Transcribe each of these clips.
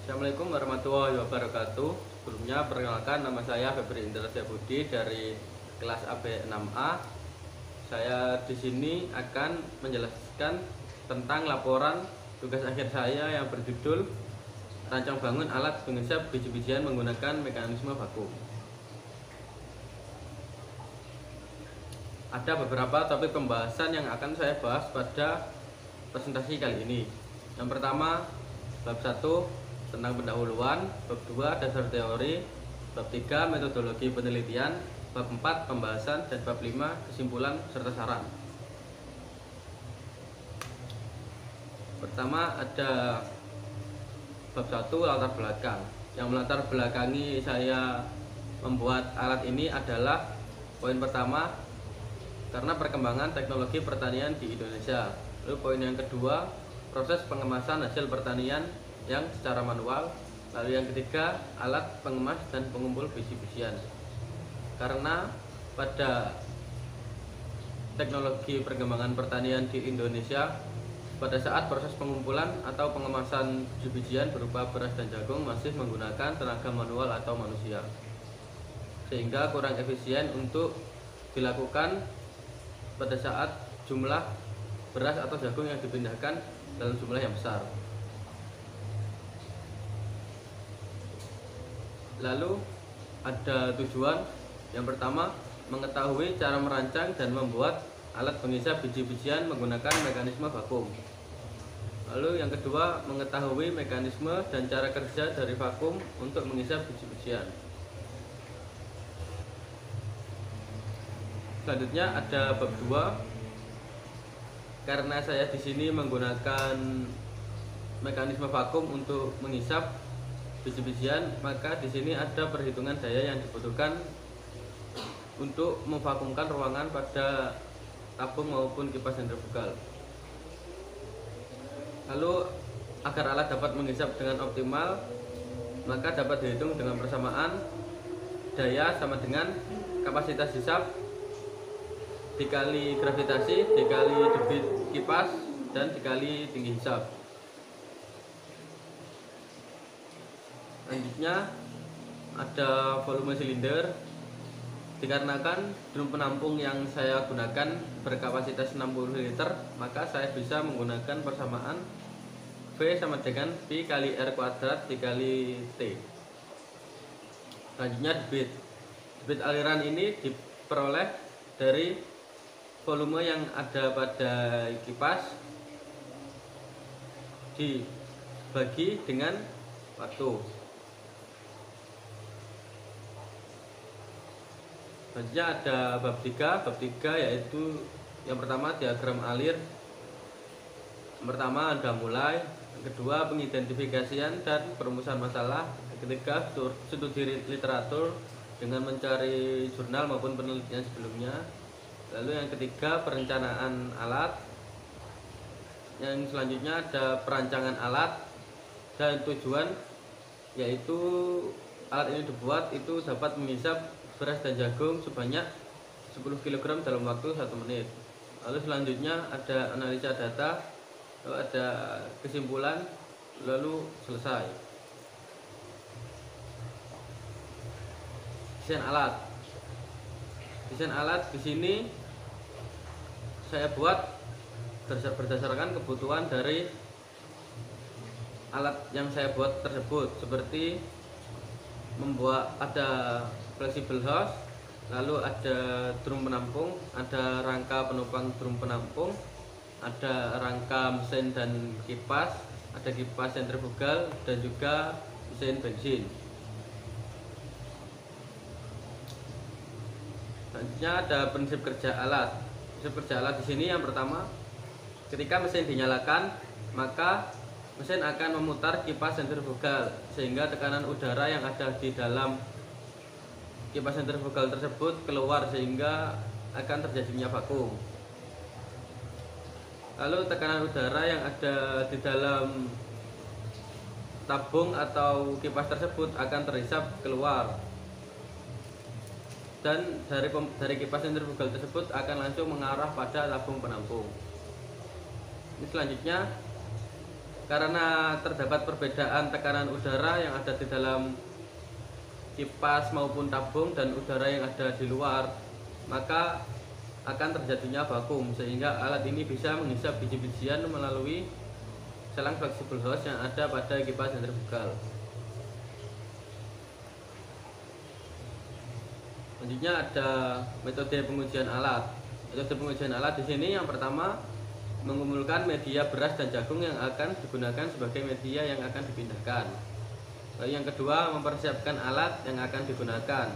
Assalamualaikum warahmatullahi wabarakatuh. Sebelumnya perkenalkan, nama saya Febri Indra Budi dari kelas AB 6A. Saya di sini akan menjelaskan tentang laporan tugas akhir saya yang berjudul Rancang bangun alat pengisap biji-bijian menggunakan mekanisme vakum. Ada beberapa topik pembahasan yang akan saya bahas pada presentasi kali ini. Yang pertama, bab 1 tentang pendahuluan, bab 2 dasar teori, bab 3 metodologi penelitian, bab 4 pembahasan, dan bab 5 kesimpulan serta saran. Pertama ada bab 1 latar belakang. Yang melatar belakangi saya membuat alat ini adalah poin pertama, karena perkembangan teknologi pertanian di Indonesia. Lalu poin yang kedua, proses pengemasan hasil pertanian yang secara manual. Lalu yang ketiga, alat pengemas dan pengumpul biji-bijian. Karena pada teknologi perkembangan pertanian di Indonesia, pada saat proses pengumpulan atau pengemasan biji-bijian berupa beras dan jagung masih menggunakan tenaga manual atau manusia, sehingga kurang efisien untuk dilakukan pada saat jumlah beras atau jagung yang dipindahkan dalam jumlah yang besar. Lalu ada tujuan. Yang pertama, mengetahui cara merancang dan membuat alat pengisap biji-bijian menggunakan mekanisme vakum. Lalu yang kedua, mengetahui mekanisme dan cara kerja dari vakum untuk mengisap biji-bijian. Selanjutnya ada bab 2. Karena saya di sini menggunakan mekanisme vakum untuk mengisap biji-bijian, maka di sini ada perhitungan daya yang dibutuhkan untuk memvakumkan ruangan pada tabung maupun kipas sentrifugal. Lalu agar alat dapat mengisap dengan optimal, maka dapat dihitung dengan persamaan daya sama dengan kapasitas hisap dikali gravitasi dikali debit kipas dan dikali tinggi hisap. Selanjutnya ada volume silinder. Dikarenakan drum penampung yang saya gunakan berkapasitas 60 liter, maka saya bisa menggunakan persamaan V sama dengan Pi kali R kuadrat dikali T. Selanjutnya debit. Debit aliran ini diperoleh dari volume yang ada pada kipas dibagi dengan waktu. Selanjutnya ada bab 3. Bab 3 yaitu yang pertama diagram alir. Yang pertama ada mulai, yang kedua pengidentifikasian dan perumusan masalah, yang ketiga studi literatur dengan mencari jurnal maupun penelitian sebelumnya. Lalu yang ketiga perencanaan alat. Yang selanjutnya ada perancangan alat dan tujuan, yaitu alat ini dibuat itu dapat mengisap beras dan jagung sebanyak 10 kg dalam waktu 1 menit. Lalu selanjutnya ada analisa data, lalu ada kesimpulan, lalu selesai. Desain alat. Desain alat di sini saya buat berdasarkan kebutuhan dari alat yang saya buat tersebut, seperti membuat ada flexible hose, lalu ada drum penampung, ada rangka penopang drum penampung, ada rangka mesin dan kipas, ada kipas sentrifugal, dan juga mesin bensin. Selanjutnya ada prinsip kerja alat. Prinsip kerja alat di sini yang pertama, ketika mesin dinyalakan, maka mesin akan memutar kipas sentrifugal sehingga tekanan udara yang ada di dalam kipas sentrifugal tersebut keluar sehingga akan terjadinya vakum. Lalu tekanan udara yang ada di dalam tabung atau kipas tersebut akan terhisap keluar, dan dari kipas sentrifugal tersebut akan langsung mengarah pada tabung penampung. Ini selanjutnya Karena terdapat perbedaan tekanan udara yang ada di dalam kipas maupun tabung dan udara yang ada di luar, maka akan terjadinya vakum, sehingga alat ini bisa menghisap biji-bijian melalui selang fleksibel hose yang ada pada kipas sentrifugal. Selanjutnya ada metode pengujian alat. Metode pengujian alat di sini yang pertama mengumpulkan media beras dan jagung yang akan digunakan sebagai media yang akan dipindahkan. Lalu yang kedua mempersiapkan alat yang akan digunakan,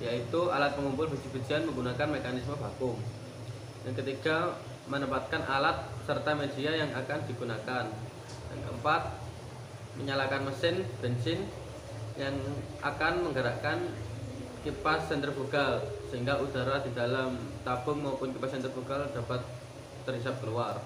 yaitu alat pengumpul biji-bijian menggunakan mekanisme vakum. Yang ketiga menempatkan alat serta media yang akan digunakan. Yang keempat menyalakan mesin bensin yang akan menggerakkan kipas sentrifugal sehingga udara di dalam tabung maupun kipas sentrifugal dapat terhisap keluar.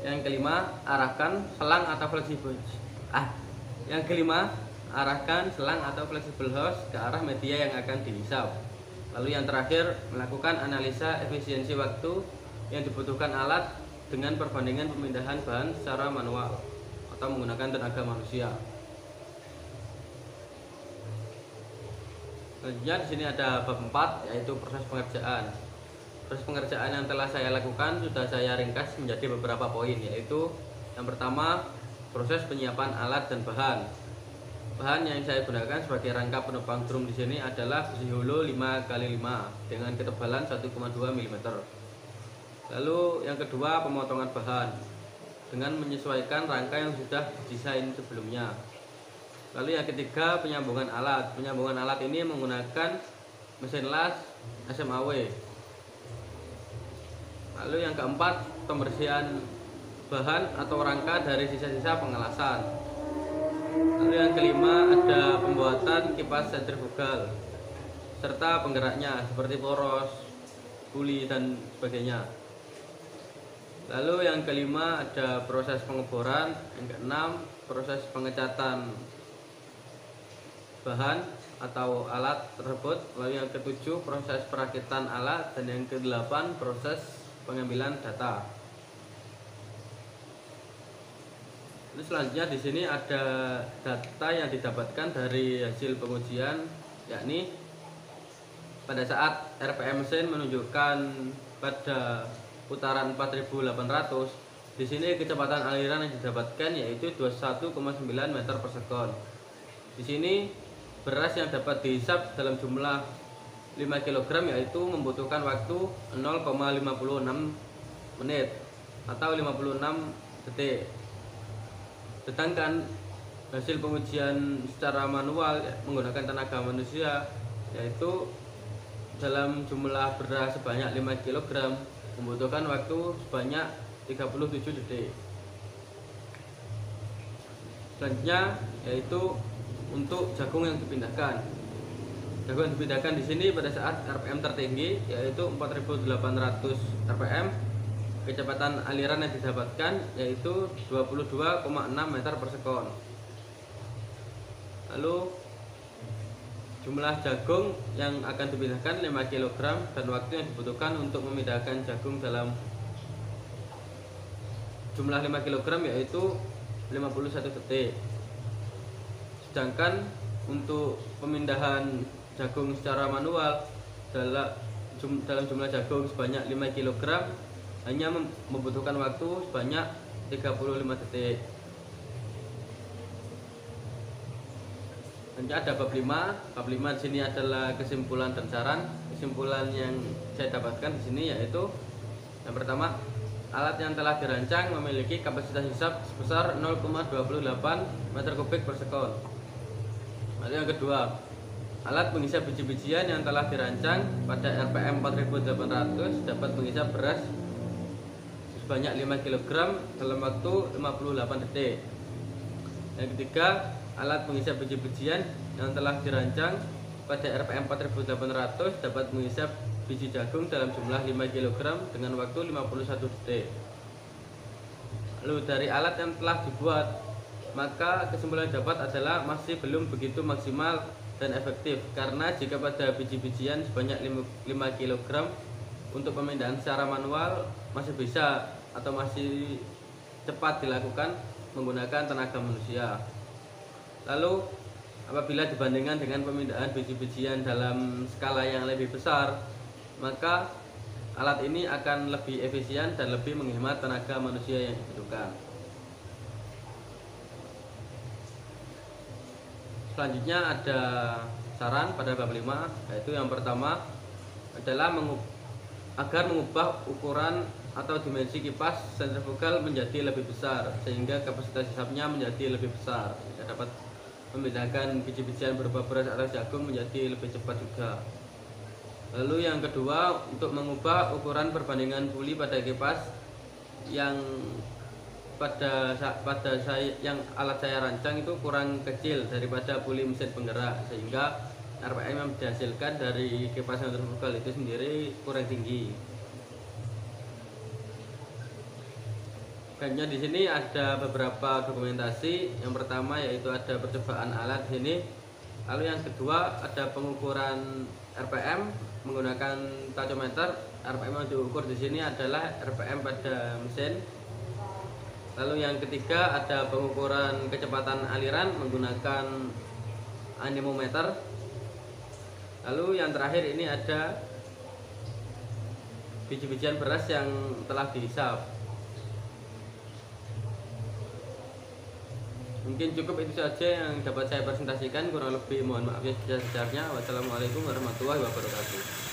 Yang kelima, arahkan selang atau fleksibel. Arahkan selang atau fleksibel hose ke arah media yang akan dihisap. Lalu yang terakhir, melakukan analisa efisiensi waktu yang dibutuhkan alat dengan perbandingan pemindahan bahan secara manual atau menggunakan tenaga manusia. Selanjutnya di sini ada bab 4, yaitu proses pengerjaan. Proses pengerjaan yang telah saya lakukan sudah saya ringkas menjadi beberapa poin, yaitu yang pertama proses penyiapan alat dan bahan. Bahan yang saya gunakan sebagai rangka penopang drum di sini adalah besi holo 5x5 dengan ketebalan 1,2 mm. Lalu yang kedua pemotongan bahan dengan menyesuaikan rangka yang sudah didesain sebelumnya. Lalu yang ketiga penyambungan alat. Penyambungan alat ini menggunakan mesin las SMAW. Lalu yang keempat pembersihan bahan atau rangka dari sisa-sisa pengelasan. Lalu yang kelima ada pembuatan kipas sentrifugal serta penggeraknya seperti poros, puli dan sebagainya. Lalu yang kelima ada proses pengeboran. Yang keenam proses pengecatan bahan atau alat tersebut. Lalu yang ketujuh proses perakitan alat, dan yang kedelapan proses pengambilan data. Ini selanjutnya di sini ada data yang didapatkan dari hasil pengujian, yakni pada saat RPM mesin menunjukkan pada putaran 4800, di sini kecepatan aliran yang didapatkan yaitu 21,9 meter per sekon. Di sini beras yang dapat dihisap dalam jumlah 5 kg yaitu membutuhkan waktu 0,56 menit atau 56 detik. Sedangkan hasil pengujian secara manual menggunakan tenaga manusia yaitu dalam jumlah beras sebanyak 5 kg membutuhkan waktu sebanyak 37 detik. Selanjutnya yaitu untuk jagung yang dipindahkan. Jagung yang dipindahkan di sini pada saat RPM tertinggi yaitu 4800 RPM, kecepatan aliran yang didapatkan yaitu 22,6 meter per sekon. Lalu jumlah jagung yang akan dipindahkan 5 kg dan waktu yang dibutuhkan untuk memindahkan jagung dalam jumlah 5 kg yaitu 51 detik. Sedangkan untuk pemindahan jagung secara manual dalam jumlah jagung sebanyak 5 kg hanya membutuhkan waktu sebanyak 35 detik. Nanti ada bab 5. Bab 5 di sini adalah kesimpulan dan saran. Kesimpulan yang saya dapatkan di sini yaitu yang pertama, alat yang telah dirancang memiliki kapasitas hisap sebesar 0,28 meter kubik per sekon. Lalu yang kedua, alat penghisap biji-bijian yang telah dirancang pada RPM 4800 dapat menghisap beras sebanyak 5 kg dalam waktu 58 detik. Yang ketiga, alat penghisap biji-bijian yang telah dirancang pada RPM 4800 dapat menghisap biji jagung dalam jumlah 5 kg dengan waktu 51 detik. Lalu dari alat yang telah dibuat, maka kesimpulan yang dapat adalah masih belum begitu maksimal dan efektif, karena jika pada biji-bijian sebanyak 5 kg untuk pemindahan secara manual masih bisa atau masih cepat dilakukan menggunakan tenaga manusia. Lalu apabila dibandingkan dengan pemindahan biji-bijian dalam skala yang lebih besar, maka alat ini akan lebih efisien dan lebih menghemat tenaga manusia yang dibutuhkan. Selanjutnya ada saran pada bab 5, yaitu yang pertama adalah agar mengubah ukuran atau dimensi kipas sentrifugal menjadi lebih besar sehingga kapasitas hisapnya menjadi lebih besar. Kita dapat memindahkan biji-bijian berupa beras atau jagung menjadi lebih cepat juga. Lalu yang kedua, untuk mengubah ukuran perbandingan puli pada kipas yang yang alat saya rancang itu kurang kecil daripada puli mesin penggerak, sehingga RPM yang dihasilkan dari kipas sentrifugal itu sendiri kurang tinggi. Kayaknya di sini ada beberapa dokumentasi. Yang pertama yaitu ada percobaan alat di sini. Lalu yang kedua ada pengukuran RPM menggunakan tachometer. RPM yang diukur di sini adalah RPM pada mesin. Lalu yang ketiga ada pengukuran kecepatan aliran menggunakan anemometer. Lalu yang terakhir ini ada biji-bijian beras yang telah dihisap. Mungkin cukup itu saja yang dapat saya presentasikan, kurang lebih mohon maaf ya sebesar-besarnya. Wassalamualaikum warahmatullahi wabarakatuh.